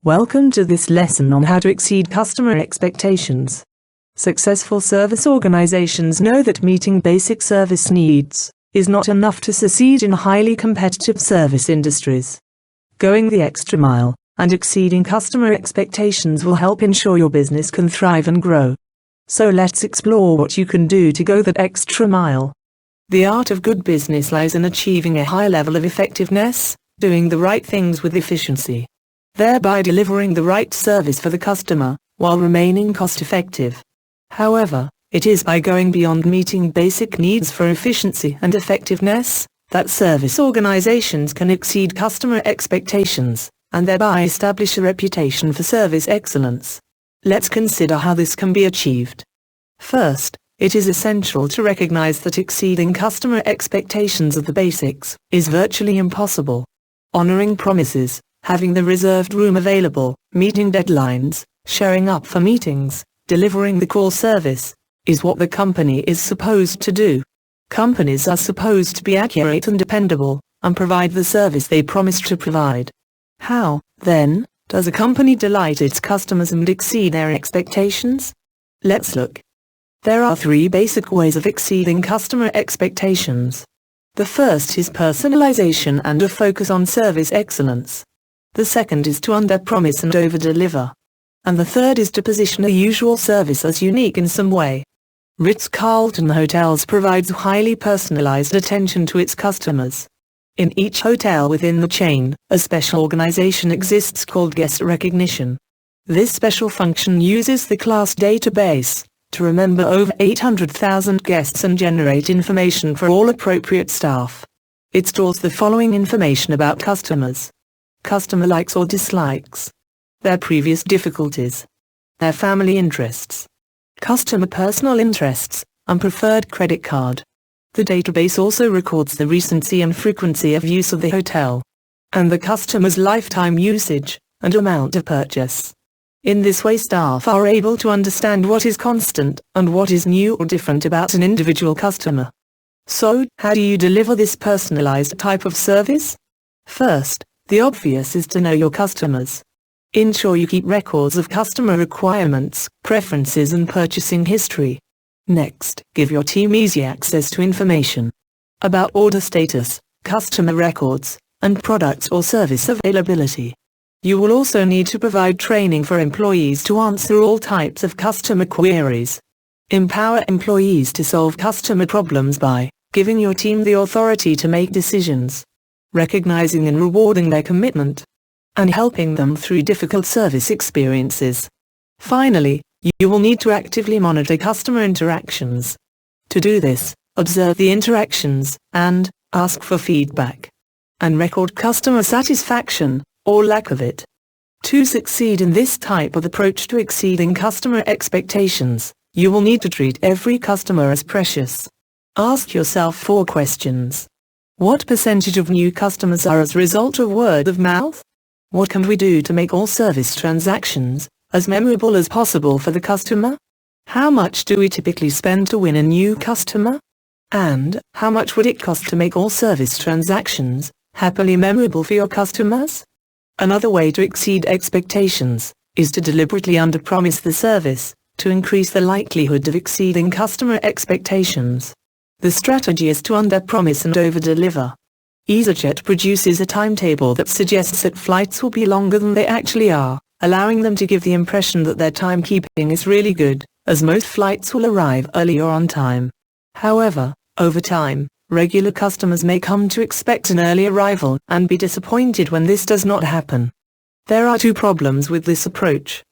Welcome to this lesson on how to exceed customer expectations. Successful service organizations know that meeting basic service needs is not enough to succeed in highly competitive service industries. Going the extra mile and exceeding customer expectations will help ensure your business can thrive and grow. So let's explore what you can do to go that extra mile. The art of good business lies in achieving a high level of effectiveness, doing the right things with efficiency, thereby delivering the right service for the customer, while remaining cost-effective. However, it is by going beyond meeting basic needs for efficiency and effectiveness that service organizations can exceed customer expectations, and thereby establish a reputation for service excellence. Let's consider how this can be achieved. First, it is essential to recognize that exceeding customer expectations of the basics is virtually impossible. Honoring promises, having the reserved room available, meeting deadlines, showing up for meetings, delivering the call service, is what the company is supposed to do. Companies are supposed to be accurate and dependable, and provide the service they promise to provide. How, then, does a company delight its customers and exceed their expectations? Let's look. There are 3 basic ways of exceeding customer expectations. The first is personalization and a focus on service excellence. The second is to under-promise and over-deliver. And the third is to position a usual service as unique in some way. Ritz-Carlton Hotels provides highly personalized attention to its customers. In each hotel within the chain, a special organization exists called guest recognition. This special function uses the class database to remember over 800,000 guests and generate information for all appropriate staff. It stores the following information about customers: customer likes or dislikes, their previous difficulties, their family interests, customer personal interests, and preferred credit card. The database also records the recency and frequency of use of the hotel, and the customer's lifetime usage and amount of purchase. In this way, staff are able to understand what is constant and what is new or different about an individual customer. So, how do you deliver this personalized type of service? First, the obvious is to know your customers. Ensure you keep records of customer requirements, preferences, and purchasing history. Next, give your team easy access to information about order status, customer records, and product or service availability. You will also need to provide training for employees to answer all types of customer queries. Empower employees to solve customer problems by giving your team the authority to make decisions, recognizing and rewarding their commitment, and helping them through difficult service experiences. Finally, you will need to actively monitor customer interactions. To do this, observe the interactions and ask for feedback, and record customer satisfaction or lack of it. To succeed in this type of approach to exceeding customer expectations, you will need to treat every customer as precious. Ask yourself 4 questions. What percentage of new customers are as a result of word of mouth? What can we do to make all service transactions as memorable as possible for the customer? How much do we typically spend to win a new customer? And how much would it cost to make all service transactions happily memorable for your customers? Another way to exceed expectations is to deliberately underpromise the service to increase the likelihood of exceeding customer expectations. The strategy is to underpromise and overdeliver. EasyJet produces a timetable that suggests that flights will be longer than they actually are, allowing them to give the impression that their timekeeping is really good, as most flights will arrive early or on time. However, over time, regular customers may come to expect an early arrival and be disappointed when this does not happen. There are 2 problems with this approach.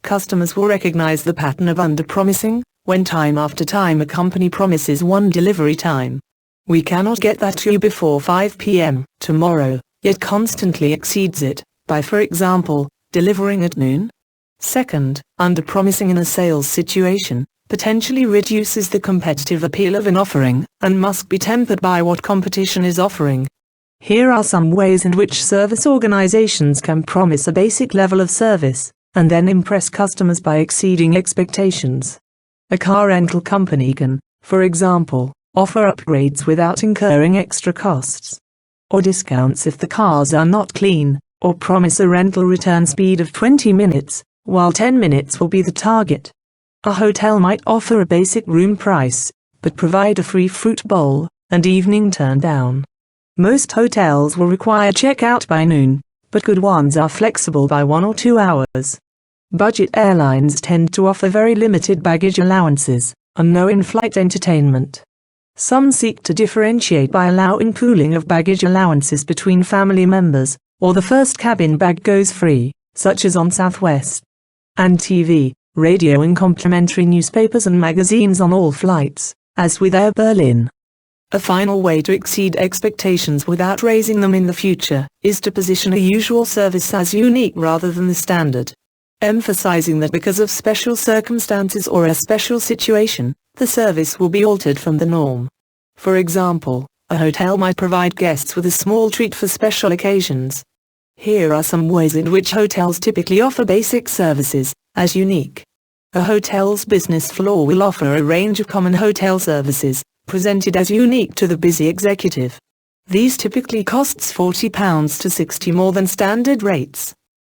Customers will recognize the pattern of underpromising when time after time a company promises one delivery time. We cannot get that to you before 5 p.m. tomorrow, yet constantly exceeds it by, for example, delivering at noon. Second, underpromising in a sales situation potentially reduces the competitive appeal of an offering and must be tempered by what competition is offering. Here are some ways in which service organizations can promise a basic level of service and then impress customers by exceeding expectations. A car rental company can, for example, offer upgrades without incurring extra costs, or discounts if the cars are not clean, or promise a rental return speed of 20 minutes, while 10 minutes will be the target. A hotel might offer a basic room price, but provide a free fruit bowl and evening turn down. Most hotels will require checkout by noon, but good ones are flexible by 1 or 2 hours. Budget airlines tend to offer very limited baggage allowances and no in-flight entertainment. Some seek to differentiate by allowing pooling of baggage allowances between family members, or the first cabin bag goes free, such as on Southwest. And TV, radio and complimentary newspapers and magazines on all flights, as with Air Berlin. A final way to exceed expectations without raising them in the future is to position a usual service as unique rather than the standard, emphasizing that because of special circumstances or a special situation, the service will be altered from the norm. For example, a hotel might provide guests with a small treat for special occasions. Here are some ways in which hotels typically offer basic services as unique. A hotel's business floor will offer a range of common hotel services, presented as unique to the busy executive. These typically costs £40 to £60 more than standard rates.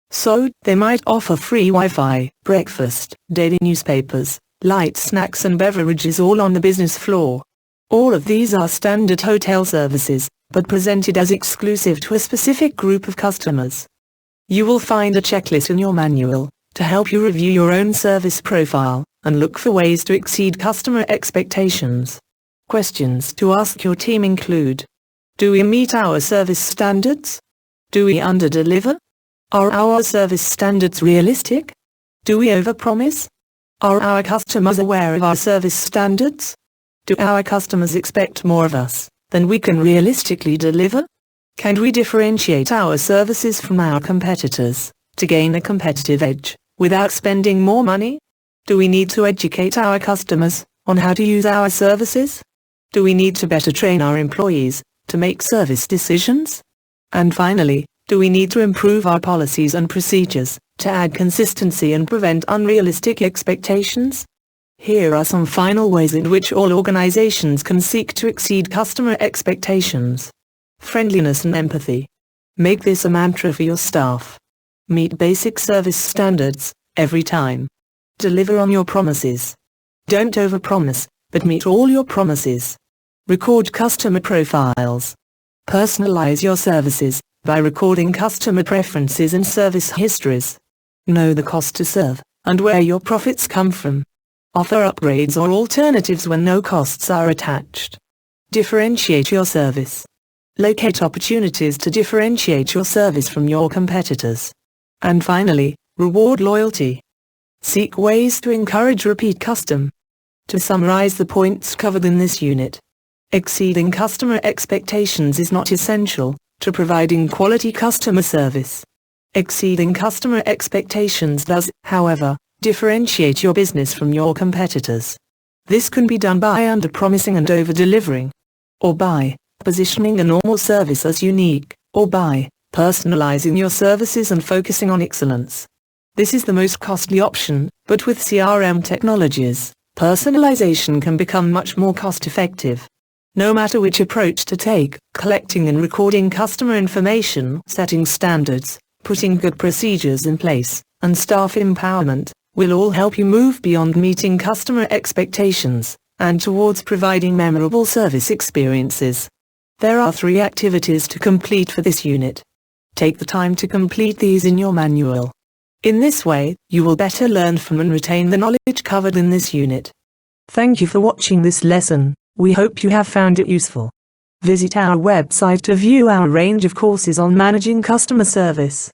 So, they might offer free Wi-Fi, breakfast, daily newspapers, light snacks and beverages all on the business floor. All of these are standard hotel services, but presented as exclusive to a specific group of customers. You will find a checklist in your manual to help you review your own service profile and look for ways to exceed customer expectations. Questions to ask your team include: do we meet our service standards? Do we underdeliver? Are our service standards realistic? Do we overpromise? Are our customers aware of our service standards? Do our customers expect more of us than we can realistically deliver? Can we differentiate our services from our competitors to gain a competitive edge without spending more money? Do we need to educate our customers on how to use our services? Do we need to better train our employees to make service decisions? And finally, do we need to improve our policies and procedures to add consistency and prevent unrealistic expectations? Here are some final ways in which all organizations can seek to exceed customer expectations. Friendliness and empathy. Make this a mantra for your staff. Meet basic service standards every time. Deliver on your promises. Don't overpromise, but meet all your promises. Record customer profiles. Personalize your services by recording customer preferences and service histories. Know the cost to serve and where your profits come from. Offer upgrades or alternatives when no costs are attached. Differentiate your service. Locate opportunities to differentiate your service from your competitors. And finally, reward loyalty. Seek ways to encourage repeat custom. To summarize the points covered in this unit, exceeding customer expectations is not essential to providing quality customer service. Exceeding customer expectations does, however, differentiate your business from your competitors. This can be done by under-promising and over-delivering, or by positioning a normal service as unique, or by personalizing your services and focusing on excellence. This is the most costly option, but with CRM technologies, personalization can become much more cost-effective. No matter which approach to take, collecting and recording customer information, setting standards, putting good procedures in place, and staff empowerment, will all help you move beyond meeting customer expectations, and towards providing memorable service experiences. There are 3 activities to complete for this unit. Take the time to complete these in your manual. In this way, you will better learn from and retain the knowledge covered in this unit. Thank you for watching this lesson. We hope you have found it useful. Visit our website to view our range of courses on managing customer service.